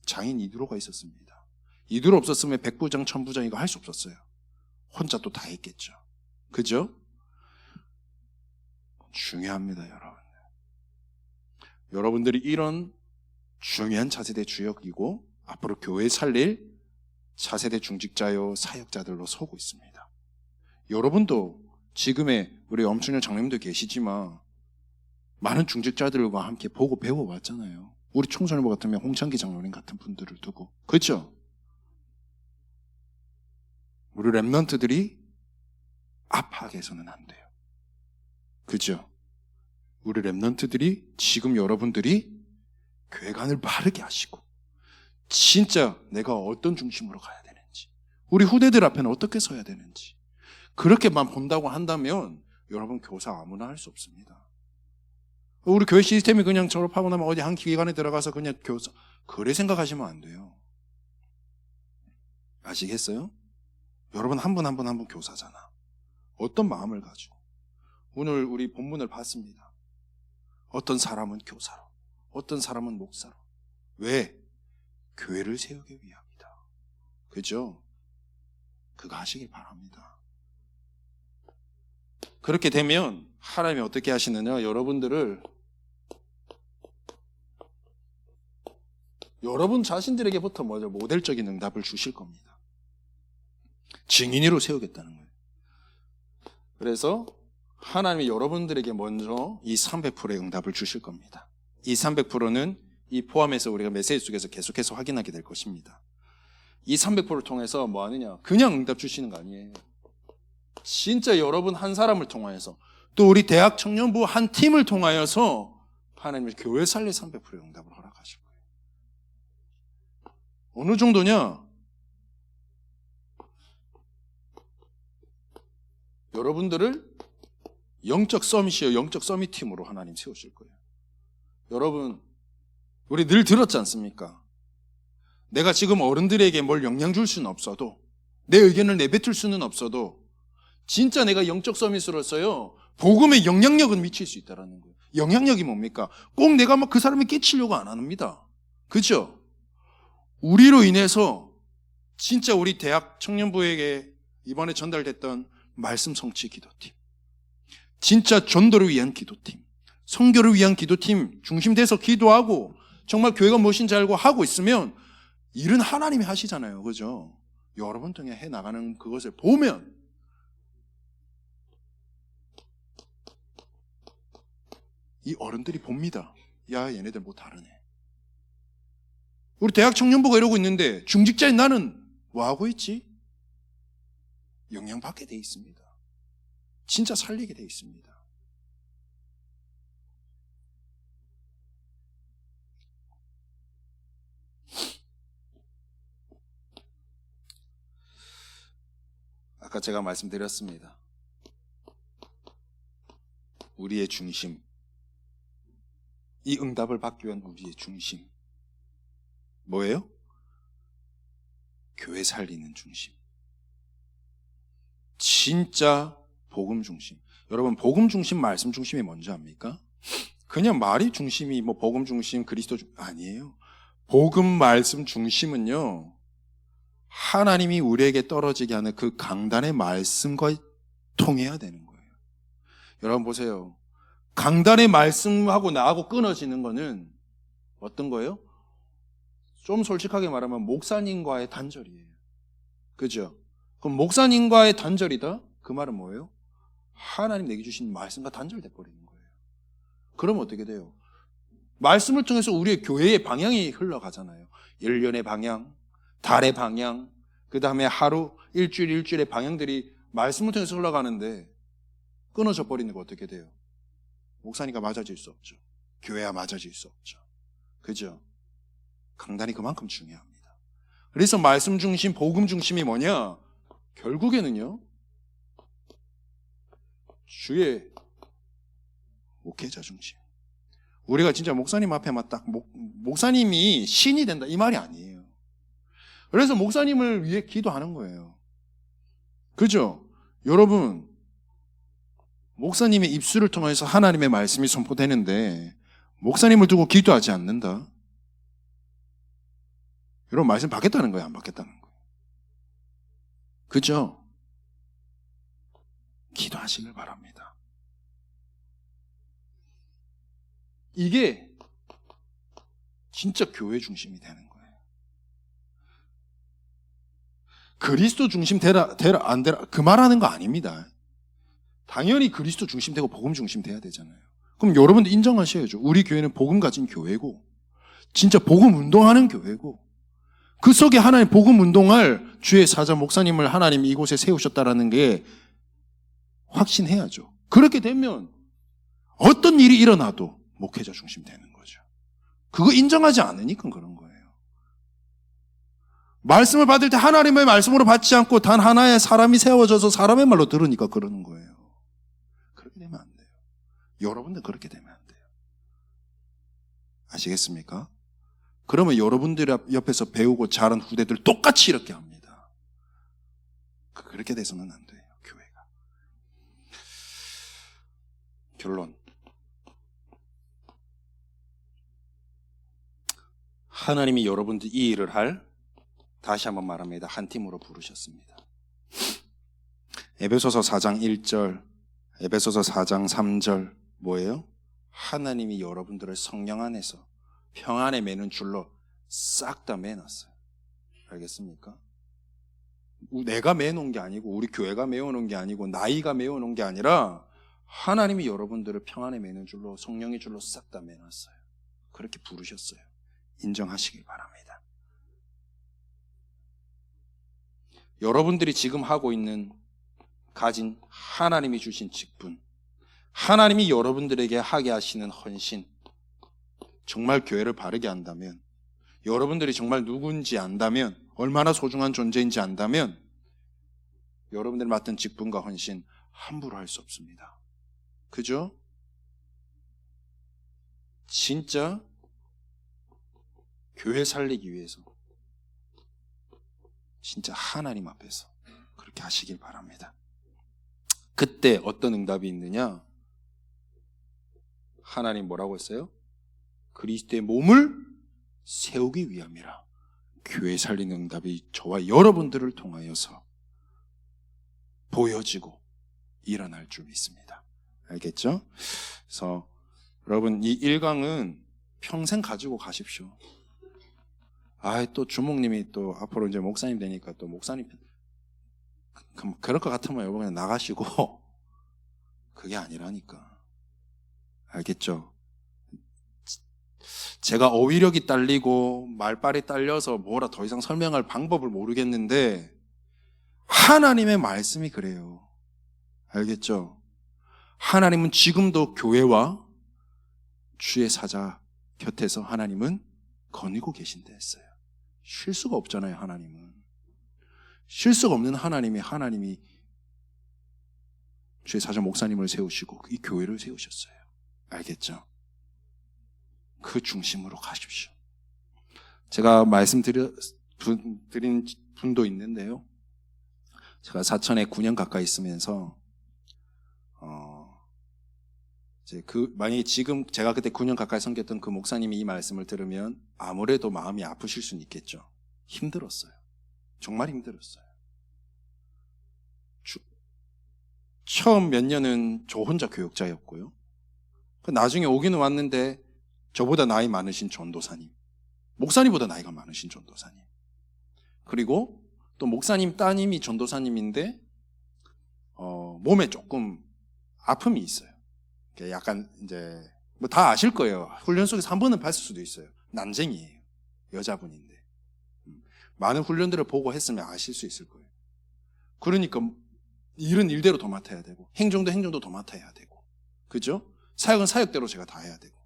장인 이드로가 있었습니다. 이드로 없었으면 백부장, 천부장 이거 할 수 없었어요. 혼자 또 다 했겠죠. 그죠? 중요합니다, 여러분. 여러분들이 이런 중요한 차세대 주역이고 앞으로 교회 살릴 차세대 중직자요 사역자들로 서고 있습니다. 여러분도 지금의 우리 엄춘현 장로님도 계시지만 많은 중직자들과 함께 보고 배워왔잖아요. 우리 총선일보 같으면 홍창기 장로님 같은 분들을 두고. 그렇죠? 우리 랩런트들이 아파하게서는 안 돼요. 그죠? 우리 랩런트들이 지금 여러분들이 교회관을 바르게 하시고 진짜 내가 어떤 중심으로 가야 되는지 우리 후대들 앞에는 어떻게 서야 되는지 그렇게만 본다고 한다면 여러분 교사 아무나 할 수 없습니다. 우리 교회 시스템이 그냥 졸업하고 나면 어디 한 기관에 들어가서 그냥 교사 그래 생각하시면 안 돼요. 아시겠어요? 여러분 한 분 한 분 한 분 교사잖아. 어떤 마음을 가지고 오늘 우리 본문을 봤습니다. 어떤 사람은 교사로 어떤 사람은 목사로. 왜? 교회를 세우기 위함이다. 그죠? 그거 하시길 바랍니다. 그렇게 되면 하나님이 어떻게 하시느냐? 여러분들을 여러분 자신들에게부터 먼저 모델적인 응답을 주실 겁니다. 증인으로 세우겠다는 거예요. 그래서 하나님이 여러분들에게 먼저 이 300%의 응답을 주실 겁니다. 이 300%는 이 포함해서 우리가 메시지 속에서 계속해서 확인하게 될 것입니다. 이 300%를 통해서 뭐 하느냐? 그냥 응답 주시는 거 아니에요. 진짜 여러분 한 사람을 통하여서 또 우리 대학 청년부 한 팀을 통하여서 하나님이 교회 살릴 300%의 응답을 허락하실 거예요. 어느 정도냐? 여러분들을 영적 서밋이요, 영적 서밋팀으로 하나님 세우실 거예요. 여러분, 우리 늘 들었지 않습니까? 내가 지금 어른들에게 뭘 영향 줄 수는 없어도 내 의견을 내뱉을 수는 없어도 진짜 내가 영적 서밋으로서요 복음의 영향력은 미칠 수 있다는 거예요. 영향력이 뭡니까? 꼭 내가 막 그 사람이 깨치려고 안 합니다. 그죠? 우리로 인해서 진짜 우리 대학 청년부에게 이번에 전달됐던 말씀 성취 기도팀, 진짜 전도를 위한 기도팀, 선교를 위한 기도팀 중심돼서 기도하고 정말 교회가 무엇인지 알고 하고 있으면 일은 하나님이 하시잖아요. 그죠? 여러분 통해 해나가는 그것을 보면 이 어른들이 봅니다. 야, 얘네들 뭐 다르네. 우리 대학 청년부가 이러고 있는데 중직자인 나는 뭐 하고 있지? 영향받게 돼 있습니다. 진짜 살리게 돼 있습니다. 아까 제가 말씀드렸습니다. 우리의 중심. 이 응답을 받기 위한 우리의 중심. 뭐예요? 교회 살리는 중심. 진짜 복음 중심. 여러분, 복음 중심, 말씀 중심이 뭔지 압니까? 그냥 말이 중심이 뭐 복음 중심, 그리스도 중심 아니에요. 복음 말씀 중심은요, 하나님이 우리에게 떨어지게 하는 그 강단의 말씀과 통해야 되는 거예요. 여러분 보세요. 강단의 말씀하고 나하고 끊어지는 거는 어떤 거예요? 좀 솔직하게 말하면 목사님과의 단절이에요. 그죠? 그럼 목사님과의 단절이다? 그 말은 뭐예요? 하나님 내게 주신 말씀과 단절돼 버리는 거예요. 그러면 어떻게 돼요? 말씀을 통해서 우리의 교회의 방향이 흘러가잖아요. 1년의 방향, 달의 방향, 그 다음에 하루, 일주일의 방향들이 말씀을 통해서 흘러가는데 끊어져 버리는 거 어떻게 돼요? 목사님과 맞아질 수 없죠. 교회와 맞아질 수 없죠. 그죠? 강단이 그만큼 중요합니다. 그래서 말씀 중심, 복음 중심이 뭐냐? 결국에는요, 주의 목회자 중심. 우리가 진짜 목사님 앞에만 딱 목사님이 신이 된다 이 말이 아니에요. 그래서 목사님을 위해 기도하는 거예요. 그죠? 여러분, 목사님의 입술을 통해서 하나님의 말씀이 선포되는데 목사님을 두고 기도하지 않는다. 여러분, 말씀 받겠다는 거예요, 안 받겠다는 거예요? 그죠? 기도하시길 바랍니다. 이게 진짜 교회 중심이 되는 거예요. 그리스도 중심 되라 안 되라 그 말하는 거 아닙니다. 당연히 그리스도 중심 되고 복음 중심 돼야 되잖아요. 그럼 여러분도 인정하셔야죠. 우리 교회는 복음 가진 교회고 진짜 복음 운동하는 교회고 그 속에 하나님 복음 운동할 주의 사자 목사님을 하나님이 이곳에 세우셨다라는 게 확신해야죠. 그렇게 되면 어떤 일이 일어나도 목회자 중심 되는 거죠. 그거 인정하지 않으니까 그런 거예요. 말씀을 받을 때 하나님의 말씀으로 받지 않고 단 하나의 사람이 세워져서 사람의 말로 들으니까 그러는 거예요. 그렇게 되면 안 돼요. 여러분들 그렇게 되면 안 돼요. 아시겠습니까? 그러면 여러분들 옆에서 배우고 자란 후대들 똑같이 이렇게 합니다. 그렇게 돼서는 안 돼요, 교회가. 결론. 하나님이 여러분들 이 일을 할, 다시 한번 말합니다, 한 팀으로 부르셨습니다. 에베소서 4장 1절, 에베소서 4장 3절 뭐예요? 하나님이 여러분들을 성령 안에서 평안에 매는 줄로 싹 다 매놨어요. 알겠습니까? 내가 매놓은 게 아니고 우리 교회가 매어놓은 게 아니고 나이가 매어놓은 게 아니라 하나님이 여러분들을 평안에 매는 줄로 성령의 줄로 싹 다 매놨어요. 그렇게 부르셨어요. 인정하시길 바랍니다. 여러분들이 지금 하고 있는 가진 하나님이 주신 직분, 하나님이 여러분들에게 하게 하시는 헌신, 정말 교회를 바르게 한다면, 여러분들이 정말 누군지 안다면, 얼마나 소중한 존재인지 안다면 여러분들이 맡은 직분과 헌신 함부로 할 수 없습니다. 그죠? 진짜 교회 살리기 위해서 진짜 하나님 앞에서 그렇게 하시길 바랍니다. 그때 어떤 응답이 있느냐? 하나님 뭐라고 했어요? 그리스도의 몸을 세우기 위함이라. 교회 살리는 응답이 저와 여러분들을 통하여서 보여지고 일어날 줄 믿습니다. 알겠죠? 그래서 여러분 이 1강은 평생 가지고 가십시오. 또 주목님이 또 앞으로 이제 목사님 되니까 또 목사님 그럴 것 같으면 여러분 그냥 나가시고 그게 아니라니까. 알겠죠? 제가 어휘력이 딸리고 말빨이 딸려서 뭐라 더 이상 설명할 방법을 모르겠는데 하나님의 말씀이 그래요. 알겠죠? 하나님은 지금도 교회와 주의 사자 곁에서 하나님은 거니고 계신다 했어요. 쉴 수가 없잖아요, 하나님은. 쉴 수가 없는 하나님이 주의 사자 목사님을 세우시고 이 교회를 세우셨어요. 알겠죠? 그 중심으로 가십시오. 제가 말씀드린 분도 있는데요. 제가 사천에 9년 가까이 있으면서 만약에 지금 제가 그때 9년 가까이 섬겼던 그 목사님이 이 말씀을 들으면 아무래도 마음이 아프실 수는 있겠죠. 힘들었어요. 정말 힘들었어요. 처음 몇 년은 저 혼자 교역자였고요. 나중에 오기는 왔는데 저보다 나이 많으신 전도사님, 목사님보다 나이가 많으신 전도사님, 그리고 또 목사님 따님이 전도사님인데 몸에 조금 아픔이 있어요. 약간 이제 뭐 다 아실 거예요. 훈련 속에서 한 번은 봤을 수도 있어요. 난쟁이에요. 여자분인데 많은 훈련들을 보고 했으면 아실 수 있을 거예요. 그러니까 일은 일대로 더 맡아야 되고 행정도 더 맡아야 되고, 그죠? 사역은 사역대로 제가 다 해야 되고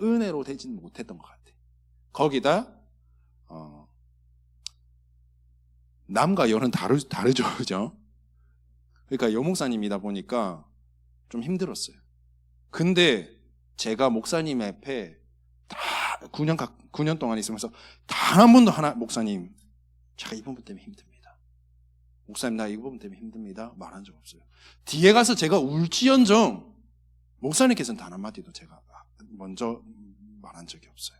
은혜로 되지는 못했던 것 같아요. 거기다 남과 여는 다르죠, 그죠? 그러니까 여목사님이다 보니까 좀 힘들었어요. 근데 제가 목사님 앞에 다 9년 동안 있으면서 단 한 번도 목사님, 제가 이 부분 때문에 힘듭니다. 목사님, 나 이 부분 때문에 힘듭니다. 말한 적 없어요. 뒤에 가서 제가 울지언정 목사님께서는 단 한마디도 제가 먼저 말한 적이 없어요.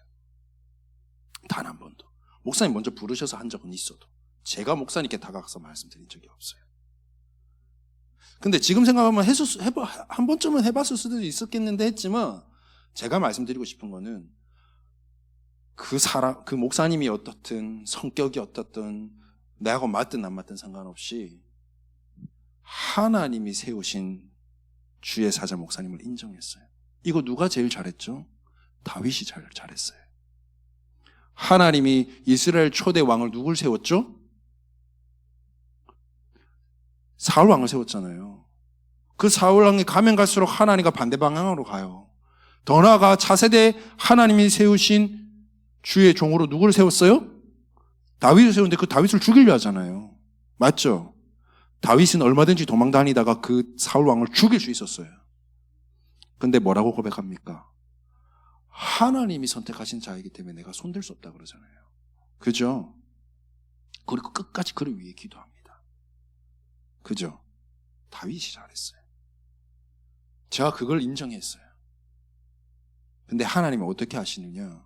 단 한 번도. 목사님 먼저 부르셔서 한 적은 있어도 제가 목사님께 다가가서 말씀드린 적이 없어요. 근데 지금 생각하면 한 번쯤은 해봤을 수도 있었겠는데 했지만, 제가 말씀드리고 싶은 거는 그 목사님이 어떻든 성격이 어떻든 내하고 맞든 안 맞든 상관없이 하나님이 세우신 주의 사자 목사님을 인정했어요. 이거 누가 제일 잘했죠? 다윗이 잘했어요. 하나님이 이스라엘 초대 왕을 누굴 세웠죠? 사울 왕을 세웠잖아요. 그 사울 왕이 가면 갈수록 하나님과 반대 방향으로 가요. 더 나아가 차세대 하나님이 세우신 주의 종으로 누구를 세웠어요? 다윗을 세웠는데 그 다윗을 죽이려 하잖아요. 맞죠? 다윗은 얼마든지 도망 다니다가 그 사울 왕을 죽일 수 있었어요. 근데 뭐라고 고백합니까? 하나님이 선택하신 자이기 때문에 내가 손댈 수 없다 그러잖아요. 그죠? 그리고 끝까지 그를 위해 기도합니다. 그죠? 다윗이 잘했어요. 제가 그걸 인정했어요. 근데 하나님은 어떻게 하시느냐?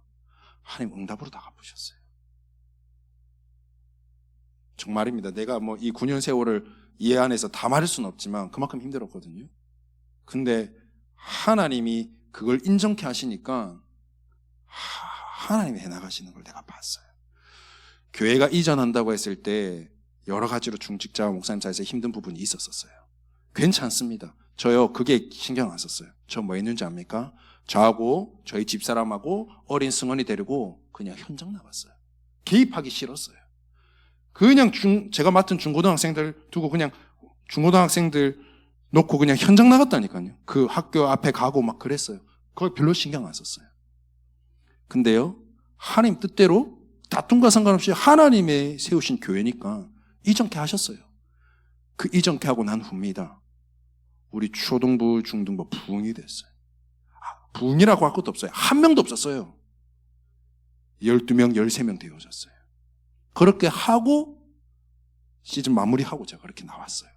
하나님 응답으로 다 갚으셨어요. 정말입니다. 내가 뭐 이 9년 세월을 이해 안에서 다 말할 수는 없지만 그만큼 힘들었거든요. 근데 하나님이 그걸 인정케 하시니까 하나님이 해나가시는 걸 내가 봤어요. 교회가 이전한다고 했을 때 여러 가지로 중직자와 목사님 사이에서 힘든 부분이 있었어요. 괜찮습니다. 저요, 그게 신경 안 썼어요. 저 뭐 했는지 압니까? 저하고 저희 집사람하고 어린 승원이 데리고 그냥 현장 나갔어요. 개입하기 싫었어요. 그냥 제가 맡은 중고등학생들 두고 그냥 중고등학생들 놓고 그냥 현장 나갔다니까요. 그 학교 앞에 가고 막 그랬어요. 그걸 별로 신경 안 썼어요. 근데요, 하나님 뜻대로 다툼과 상관없이 하나님의 세우신 교회니까 이전케 하셨어요. 그 이전케 하고 난 후입니다. 우리 초등부, 중등부 부흥이 됐어요. 부흥이라고 할 것도 없어요. 한 명도 없었어요. 12명, 13명 되어졌어요. 그렇게 하고 시즌 마무리하고 제가 그렇게 나왔어요.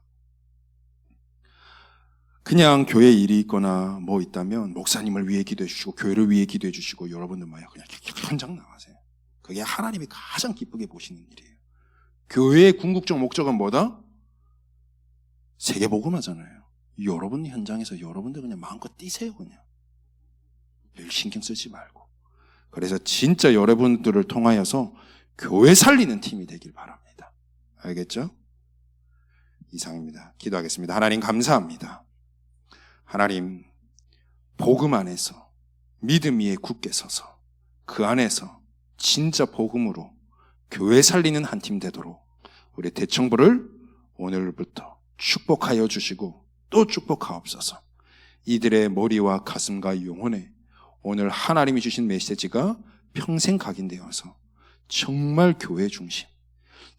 그냥 교회 일이 있거나 뭐 있다면 목사님을 위해 기도해 주시고 교회를 위해 기도해 주시고 여러분들 뭐야 그냥 현장 나가세요. 그게 하나님이 가장 기쁘게 보시는 일이에요. 교회의 궁극적 목적은 뭐다? 세계복음하잖아요. 여러분 현장에서 여러분들 그냥 마음껏 뛰세요. 그냥 늘 신경 쓰지 말고. 그래서 진짜 여러분들을 통하여서 교회 살리는 팀이 되길 바랍니다. 알겠죠? 이상입니다. 기도하겠습니다. 하나님 감사합니다. 하나님, 복음 안에서 믿음 위에 굳게 서서 그 안에서 진짜 복음으로 교회 살리는 한 팀 되도록 우리 대청부를 오늘부터 축복하여 주시고 또 축복하옵소서. 이들의 머리와 가슴과 영혼에 오늘 하나님이 주신 메시지가 평생 각인되어서 정말 교회 중심,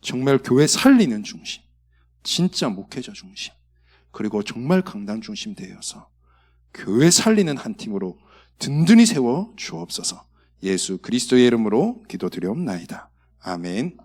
정말 교회 살리는 중심, 진짜 목회자 중심, 그리고 정말 강단 중심 되어서 교회 살리는 한 팀으로 든든히 세워 주옵소서. 예수 그리스도의 이름으로 기도드리옵나이다. 아멘.